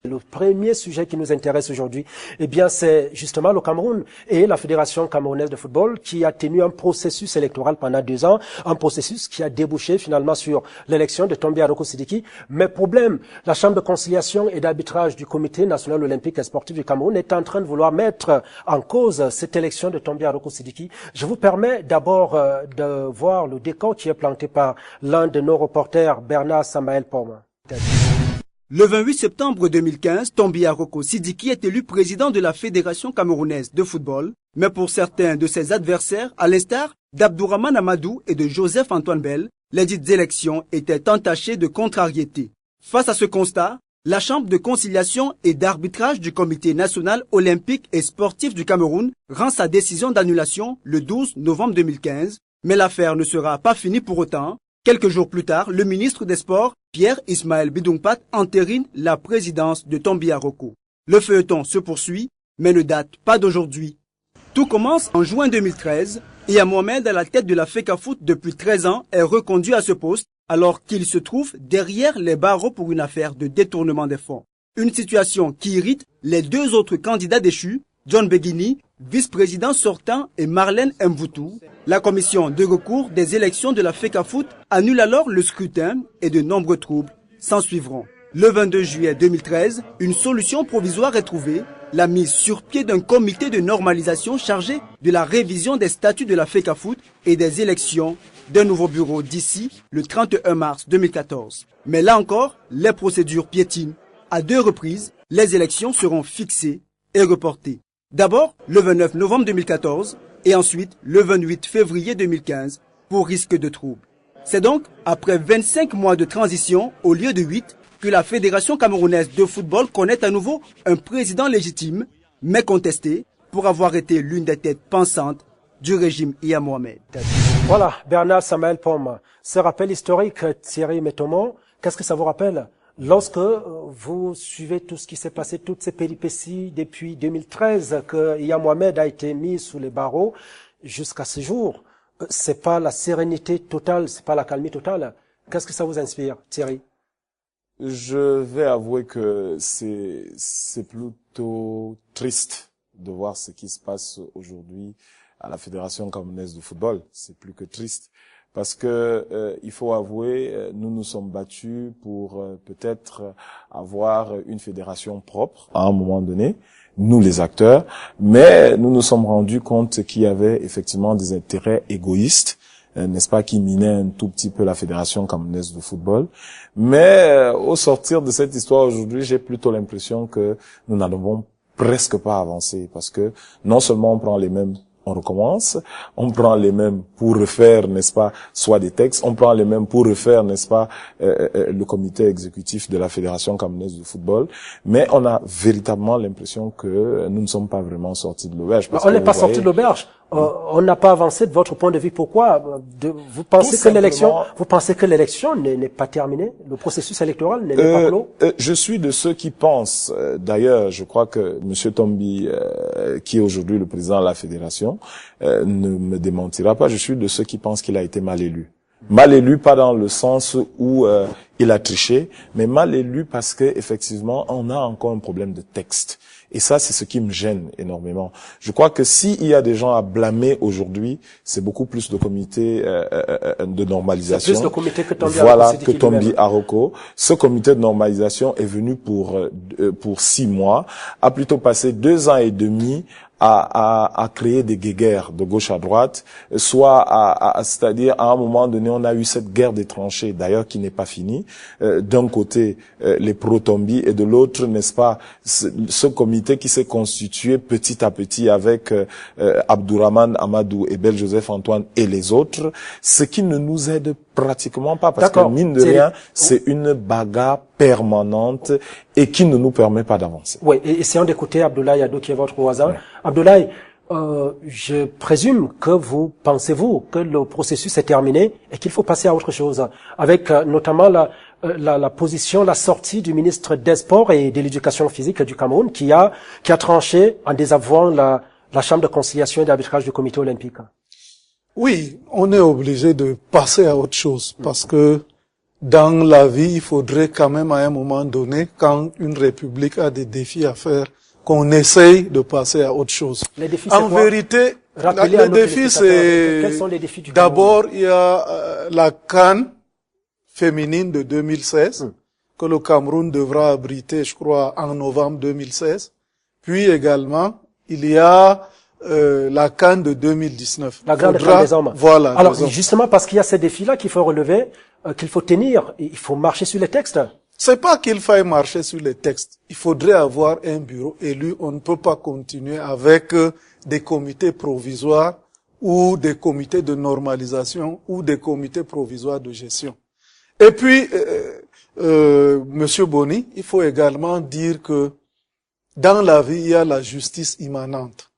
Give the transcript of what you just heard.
Le premier sujet qui nous intéresse aujourd'hui, eh bien, c'est justement le Cameroun et la Fédération camerounaise de football qui a tenu un processus électoral pendant 2 ans, un processus qui a débouché finalement sur l'élection de Tombi Aroko Sidiki. Mais problème, la Chambre de conciliation et d'arbitrage du Comité national olympique et sportif du Cameroun est en train de vouloir mettre en cause cette élection de Tombi Aroko Sidiki. Je vous permets d'abord de voir le décor qui est planté par l'un de nos reporters, Bernard Samael Poma. Le 28 septembre 2015, Tombi Aroko Sidiki est élu président de la Fédération camerounaise de football, mais pour certains de ses adversaires, à l'instar d'Abdourahmane Amadou et de Joseph Antoine Bell, les dites élections étaient entachées de contrariété. Face à ce constat, la Chambre de conciliation et d'arbitrage du Comité national olympique et sportif du Cameroun rend sa décision d'annulation le 12 novembre 2015, mais l'affaire ne sera pas finie pour autant. Quelques jours plus tard, le ministre des Sports, Pierre Ismaël Bidungpat, entérine la présidence de Tombi Aroko. Le feuilleton se poursuit, mais ne date pas d'aujourd'hui. Tout commence en juin 2013, et Mohamed, à la tête de la FECAFOOT depuis 13 ans, est reconduit à ce poste, alors qu'il se trouve derrière les barreaux pour une affaire de détournement des fonds. Une situation qui irrite les 2 autres candidats déchus, John Begini, vice-président sortant, et Marlène Mvoutou. La commission de recours des élections de la FECAFOOT annule alors le scrutin et de nombreux troubles s'en suivront. Le 22 juillet 2013, une solution provisoire est trouvée, la mise sur pied d'un comité de normalisation chargé de la révision des statuts de la FECAFOOT et des élections d'un nouveau bureau d'ici le 31 mars 2014. Mais là encore, les procédures piétinent. À 2 reprises, les élections seront fixées et reportées. D'abord, le 29 novembre 2014 et ensuite le 28 février 2015 pour risque de trouble. C'est donc après 25 mois de transition au lieu de 8 que la Fédération camerounaise de football connaît à nouveau un président légitime, mais contesté pour avoir été l'une des têtes pensantes du régime Iya Mohamed. Voilà, Bernard Samael Poma. Ce rappel historique, Thierry Metomo, qu'est-ce que ça vous rappelle? Lorsque vous suivez tout ce qui s'est passé, toutes ces péripéties depuis 2013, que Iya Mohamed a été mis sous les barreaux jusqu'à ce jour, c'est pas la sérénité totale, c'est pas la calmie totale. Qu'est-ce que ça vous inspire, Thierry? Je vais avouer que c'est plutôt triste de voir ce qui se passe aujourd'hui à la Fédération camerounaise de football. C'est plus que triste. Parce que il faut avouer, nous nous sommes battus pour peut-être avoir une fédération propre à un moment donné, nous les acteurs, mais nous nous sommes rendus compte qu'il y avait effectivement des intérêts égoïstes, n'est-ce pas, qui minaient un tout petit peu la Fédération camerounaise de football. Mais au sortir de cette histoire aujourd'hui, j'ai plutôt l'impression que nous n'avons presque pas avancé, parce que non seulement on prend les mêmes, on recommence, on prend les mêmes pour refaire, n'est-ce pas, soit des textes, on prend les mêmes pour refaire, n'est-ce pas, le comité exécutif de la Fédération camerounaise de football, mais on a véritablement l'impression que nous ne sommes pas vraiment sortis de l'auberge. On n'est pas sortis de l'auberge. On n'a pas avancé de votre point de vue. Pourquoi? Vous pensez que l'élection n'est pas terminée? Le processus électoral n'est pas clos? Je suis de ceux qui pensent, d'ailleurs, je crois que M. Tombi, qui est aujourd'hui le président de la Fédération, ne me démentira pas, je suis de ceux qui pensent qu'il a été mal élu. Mal élu, pas dans le sens où il a triché, mais mal élu parce que effectivement, on a encore un problème de texte. Et ça, c'est ce qui me gêne énormément. Je crois que s'il y a des gens à blâmer aujourd'hui, c'est beaucoup plus le comité de normalisation. C'est plus le comité que Tombi Aroko. Que Tombi Aroko. Ce comité de normalisation est venu pour 6 mois, a plutôt passé 2 ans et demi à créer des guéguerres de gauche à droite, soit c'est-à-dire à un moment donné, on a eu cette guerre des tranchées, d'ailleurs qui n'est pas finie. D'un côté, les pro-Tombi et de l'autre, n'est-ce pas, ce comité qui s'est constitué petit à petit avec Abdourahmane Amadou et Bel Joseph Antoine et les autres, ce qui ne nous aide pratiquement pas, parce que mine de rien, c'est une bagarre permanente et qui ne nous permet pas d'avancer. Oui, et essayons d'écouter Abdoulaye Addo qui est votre voisin. Ouais. Abdoulaye, je présume que pensez-vous que le processus est terminé et qu'il faut passer à autre chose, avec notamment la position, la sortie du ministre des Sports et de l'Éducation physique du Cameroun qui a tranché en désavouant la Chambre de conciliation et d'arbitrage du Comité olympique. Oui, on est obligé de passer à autre chose parce que dans la vie, il faudrait quand même à un moment donné, quand une république a des défis à faire, qu'on essaye de passer à autre chose. Les défis, en vérité, les défis, c'est... Quels sont les défis du D'abord, il y a la CAN féminine de 2016, que le Cameroun devra abriter, je crois, en novembre 2016. Puis également, il y a la CAN de 2019. La grande CAN des hommes. Voilà. Alors, justement, parce qu'il y a ces défis-là qu'il faut relever, qu'il faut tenir, il faut marcher sur les textes. C'est pas qu'il faille marcher sur les textes. Il faudrait avoir un bureau élu. On ne peut pas continuer avec des comités provisoires ou des comités de normalisation ou des comités provisoires de gestion. Et puis, Monsieur Boni, il faut également dire que dans la vie, il y a la justice immanente.